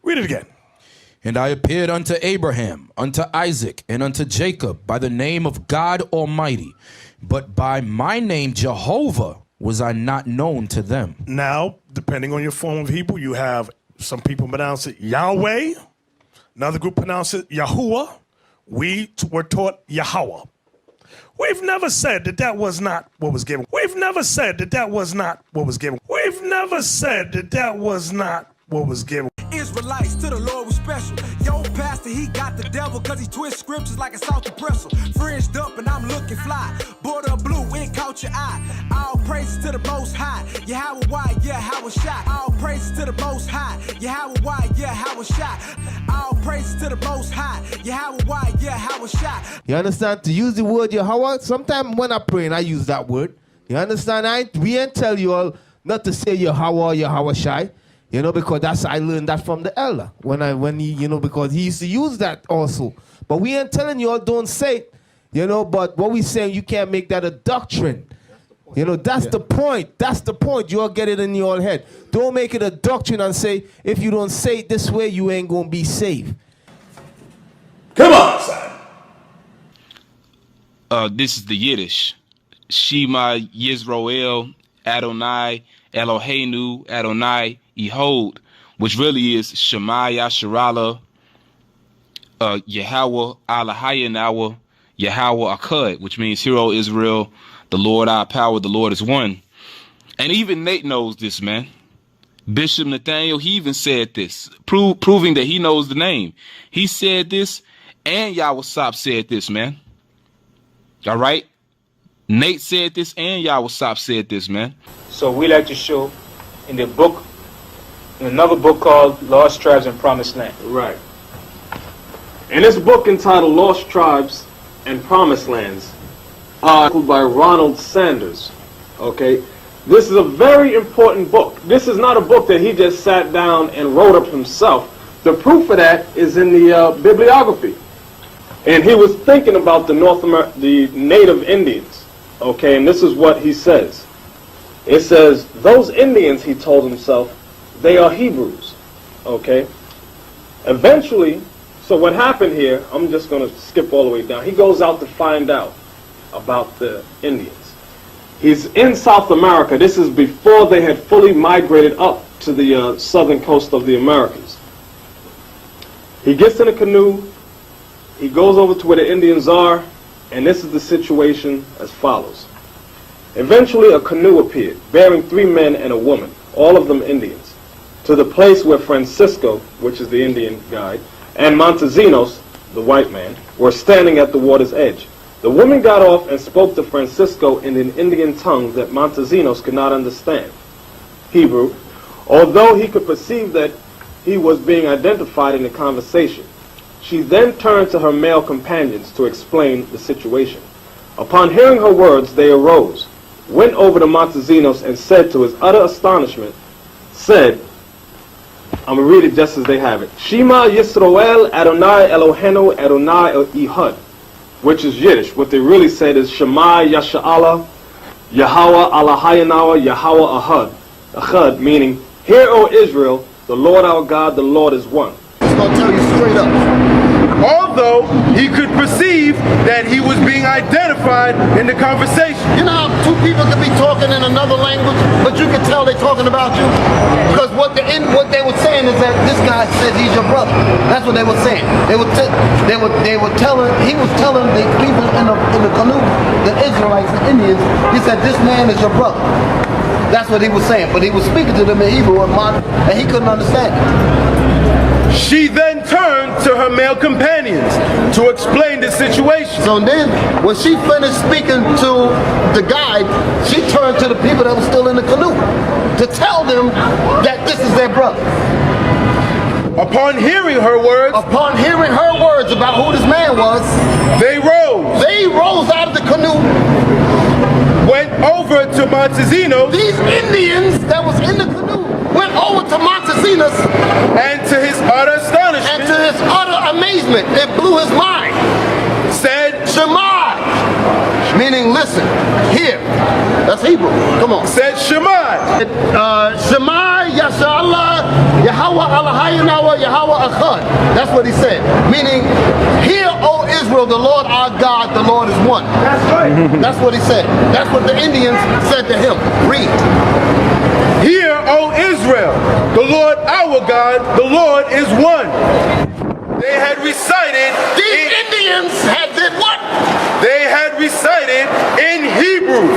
Read it again. And I appeared unto Abraham, unto Isaac, and unto Jacob by the name of God Almighty. But by my name Jehovah was I not known to them. Now, depending on your form of Hebrew, you have some people pronounce it Yahweh. Another group pronounce it Yahuwah. We were taught Yahweh. We've never said that that was not what was given. We've never said that that was not what was given. We've never said that that was not what was given. Israelites to the Lord was special. Yo, pastor, he got the devil cause he twist scriptures like a salty pretzel. Fringed up and I'm looking fly. Border blue, it caught your eye. All praises to the most high. Yahweh, why, yeah, how was shot. All praises to the most high. Yahweh, why, yeah, how was shot. All praises to the most high. Yahweh, why, yeah, how was shot. You understand? To use the word Yahweh, sometimes when I pray and I use that word, you understand? We ain't tell you all not to say Yahweh or Yahweh Shai. You know, because I learned that from the elder when he, you know, because he used to use that also. But we ain't telling you all don't say it, you know, but what we saying, you can't make that a doctrine. You know, that's the point. That's the point. You all get it in your head. Don't make it a doctrine and say, if you don't say it this way, you ain't going to be safe. Come on, son. This is the Yiddish. Shema Yisroel Adonai Eloheinu Adonai Ehod, which really is Shema Yasharala Yahweh Alahayanawa Yahweh Akkad, which means Hero Israel, the Lord our power, the Lord is one. And even Nate knows this, man. Bishop Nathaniel, he even said this, proving that he knows the name. He said this, and Yahweh Sop said this, man. All right? Nate said this, and Yahweh Sop said this, man. So we like to show in the book, in another book called Lost Tribes and Promised Land. Right. In this book entitled Lost Tribes and Promised Lands, by Ronald Sanders, okay, this is a very important book. This is not a book that he just sat down and wrote up himself. The proof of that is in the bibliography. And he was thinking about the the native Indians, okay, and this is what he says. It says, those Indians, he told himself, they are Hebrews, okay? Eventually, so what happened here, I'm just going to skip all the way down. He goes out to find out about the Indians. He's in South America. This is before they had fully migrated up to the southern coast of the Americas. He gets in a canoe. He goes over to where the Indians are, and this is the situation as follows. Eventually, a canoe appeared, bearing 3 men and a woman, all of them Indians, to the place where Francisco, which is the Indian guide, and Montesinos, the white man, were standing at the water's edge. The woman got off and spoke to Francisco in an Indian tongue that Montesinos could not understand, Hebrew, although he could perceive that he was being identified in the conversation. She then turned to her male companions to explain the situation. Upon hearing her words, they arose, went over to Montesinos, and said to his utter astonishment, said, I'm going to read it just as they have it. Shema Yisroel Adonai Eloheinu Adonai Ehud, which is Yiddish. What they really said is Shema Yasha'Allah Yahweh Alahayanawa Yahweh Ahad. Ahad, meaning, Hear, O Israel, the Lord our God, the Lord is one. I'm going to tell you straight up. Although he could perceive that he was being identified in the conversation. You know how 2 people could be talking in another language, but you can tell they're talking about you? Because what they were saying is that this guy said he's your brother. That's what they were saying. He was telling the people in the canoe, the Israelites, the Indians, he said, this man is your brother. That's what he was saying. But he was speaking to them in Hebrew and he couldn't understand it. She then turned to her male companions to explain the situation. So then, when she finished speaking to the guide, she turned to the people that were still in the canoe to tell them that this is their brother. Upon hearing her words about who this man was, they rose. They rose out of the canoe, went over to Montesinos. These Indians that was in the canoe went over to Montesinos, and to his utter astonishment, and to his utter amazement, it blew his mind, said, Shema meaning listen, hear. That's Hebrew. Come on. Said Shema. Shema Yashallah Yahweh Eloheinu Yahweh Echad. That's what he said. Meaning, hear, O Israel, the Lord our God, the Lord is one. That's right. That's what he said. That's what the Indians said to him. Read. Hear, O Israel, the Lord our God, the Lord is one. They had recited. These Indians had did what? They had recited in Hebrew.